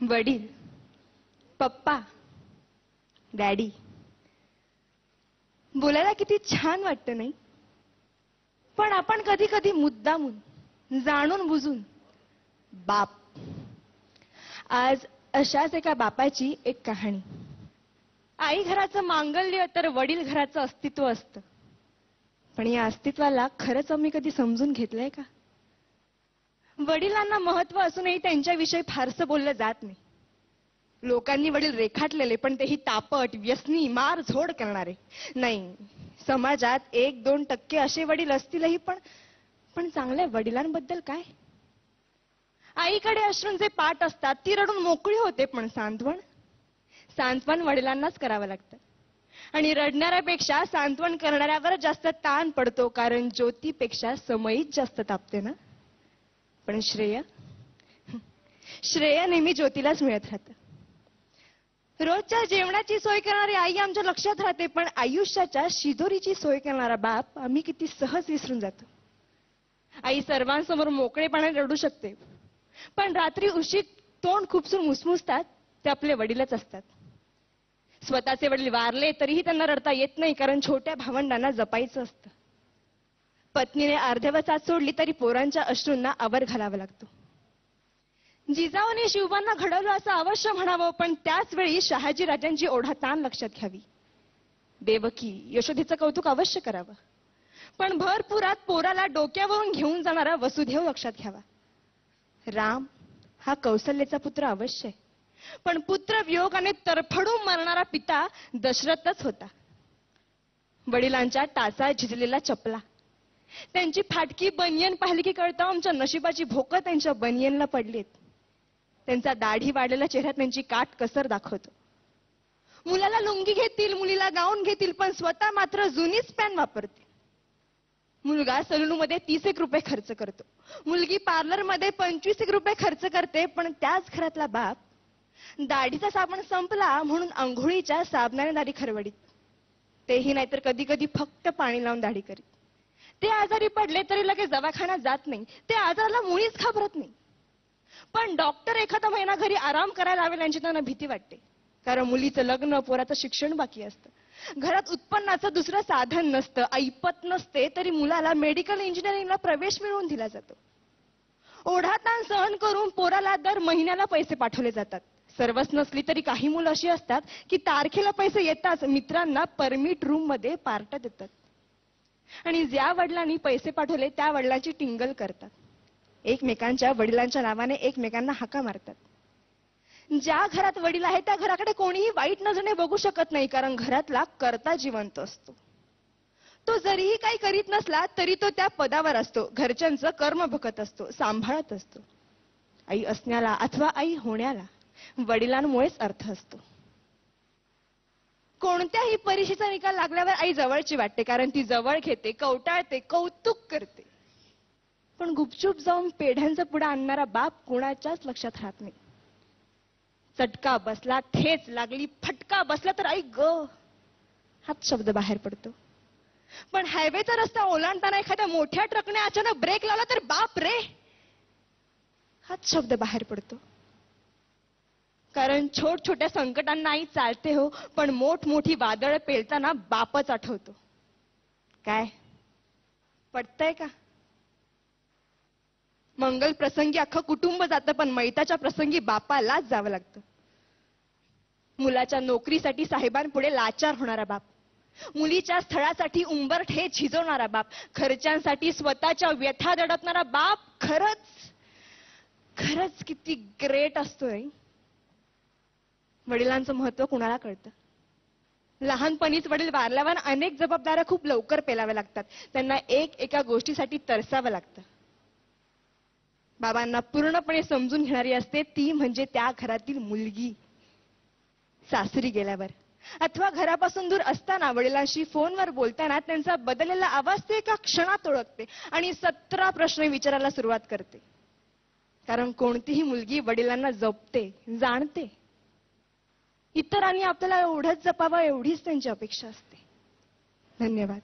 वडील, पप्पा, डॅडी बोलायला किती छान वाटतं नाही? पण आपण कधी कधी मुद्दामून जाणून बुजून बाप. आज अशाच एका बापाची एक कहाणी. आई घराचं मांगल्य तर वडील घराचं अस्तित्व असतं. पण या अस्तित्वाला खरंच आम्ही कधी समजून घेतलंय का? वडिलांना महत्व असूनही त्यांच्याविषयी फारसं बोललं जात नाही. लोकांनी वडील रेखाटलेले, पण तेही तापट, व्यसनी, मार झोड करणारे. नाही, समाजात 1-2% असे वडील असतीलही, पण चांगल्या वडिलांबद्दल काय? आईकडे अश्रूंचे पाट असतात, ती रडून मोकळी होते, पण सांत्वन वडिलांनाच करावं लागतं. आणि रडणाऱ्यापेक्षा सांत्वन करणाऱ्यावर जास्त ताण पडतो, कारण ज्योतीपेक्षा समईच जास्त तापते ना. पण श्रेय नेहमी ज्योतीलाच मिळत राहतं. रोजच्या जेवणाची सोय करणारी आई आमच्या लक्षात राहते, पण आयुष्याच्या शिदोरीची सोय करणारा बाप आम्ही किती सहज विसरून जातो. आई सर्वांसमोर मोकळेपणाने रडू शकते, पण रात्री उशीर तोंड खुपसून मुसमुसतात ते आपले वडीलच असतात. स्वतःचे वडील वारले तरीही त्यांना रडता येत नाही, कारण छोट्या भावंडांना जपायचं असतं. पत्नीने अर्ध्यावसात सोडली तरी पोरांच्या अश्रूंना आवर घालावा लागतो. जिजाऊने शिवबांना घडवलं असं अवश्य म्हणावं, पण त्याच वेळी शहाजी राजांची ओढाताण लक्षात घ्यावी. देवकी, यशोदेचं कौतुक अवश्य करावं, पण भरपुरात पोराला डोक्यावरून घेऊन जाणारा वसुदेव लक्षात घ्यावा. राम हा कौसल्याचा पुत्र अवश्य आहे, पण पुत्र वियोगाने तरफडून मरणारा पिता दशरथच होता. वडिलांच्या टाचा झिजलेला चपला, त्यांची फाटकी बनियन पाहिली की कळतं आमच्या नशिबाची भोकं त्यांच्या बनियनला पडलीत. त्यांचा दाढी वाढलेला चेहरा त्यांची काट कसर दाखवतो. मुलाला लुंगी घेतील, मुलीला गाऊन घेतील, पण स्वतः मात्र जुनीच पॅन वापरतील. मुलगा सलूनमध्ये 30 रुपये खर्च करतो, मुलगी पार्लरमध्ये 25 रुपये खर्च करते, पण त्याच घरातला बाप दाढीचा साबण संपला म्हणून अंघोळीच्या साबणाने दाढी खरवडीत. तेही नाहीतर कधी कधी फक्त पाणी लावून दाढी करीत. ते आजारी पडले तरी लगेच दवाखान्यात जात नाही, ते आजाराला मुळीच घाबरत नाही. पण डॉक्टर एखादा महिना घरी आराम करायला लावेल यांची त्यांना भीती वाटते, कारण मुलीचं लग्न, पोराचं शिक्षण बाकी असतं. घरात उत्पन्नाचं दुसरं साधन नसतं, ऐपत नसते, तरी मुलाला मेडिकल इंजिनिअरिंगला प्रवेश मिळवून दिला जातो. ओढाताण सहन करून पोराला दर महिन्याला पैसे पाठवले जातात. सर्वच नसली तरी काही मुलं अशी असतात की तारखेला पैसे येताच मित्रांना परमिट रूम मध्ये पार्ट्या देतात, आणि ज्या वडिलांनी पैसे पाठवले त्या वडिलांची टिंगल करतात. एकमेकांच्या वडिलांच्या नावाने एकमेकांना हाका मारतात. ज्या घरात वडील आहे त्या घराकडे कोणीही वाईट नजरेने बघू शकत नाही, कारण घरातला कर्ता जिवंत असतो. तो जरीही काही करीत नसला तरी तो त्या पदावर असतो, घरच्यांचं कर्म बघत असतो, सांभाळत असतो. आई असण्याला अथवा आई होण्याला वडिलांमुळेच अर्थ असतो. कोणत्याही परीक्षेचा निकाल लागल्यावर आई जवळची वाटते, कारण ती जवळ घेते, कवटाळते, कौतुक करते. पण गुपचूप जाऊन पेढ्यांचा पुडा आणणारा बाप कोणाच्याच लक्षात राहत नाही. चटका बसला, ठेच लागली, फटका बसला तर आई ग हाच शब्द बाहेर पडतो. पण हायवेचा रस्ता ओलांडताना एखाद्या मोठ्या ट्रकने अचानक ब्रेक लावला तर बाप रे हाच शब्द बाहेर पडतो. कारण छोट्या संकटांना आई चालते हो, पण मोठी वादळ पेलताना बापच आठवतो. काय पटतंय का? मंगल प्रसंगी अख्खं कुटुंब जातं, पण मैताच्या प्रसंगी बापालाच जावं लागतं. मुलाच्या नोकरीसाठी साहेबांपुढे लाचार होणारा बाप, मुलीच्या स्थळासाठी उंबरठे झिजवणारा बाप, खर्चांसाठी स्वतःच्या व्यथा दडपणारा बाप खरंच किती ग्रेट असतोय. वडिलांचं महत्व कुणाला कळतं? लहानपणीच वडील वारल्यावर अनेक जबाबदाऱ्या खूप लवकर पेलाव्या लागतात. त्यांना एका गोष्टीसाठी तरसावं लागतं. बाबांना पूर्णपणे समजून घेणारी असते ती म्हणजे त्या घरातील मुलगी. सासरी गेल्यावर अथवा घरापासून दूर असताना वडिलांशी फोनवर बोलताना त्यांचा बदललेला आवाज ते एका क्षणात ओळखते आणि 17 प्रश्न विचारायला सुरुवात करते. कारण कोणतीही मुलगी वडिलांना जपते, जाणते. इतरांनी आपल्याला एवढंच जपावं एवढीच त्यांची अपेक्षा असते. धन्यवाद.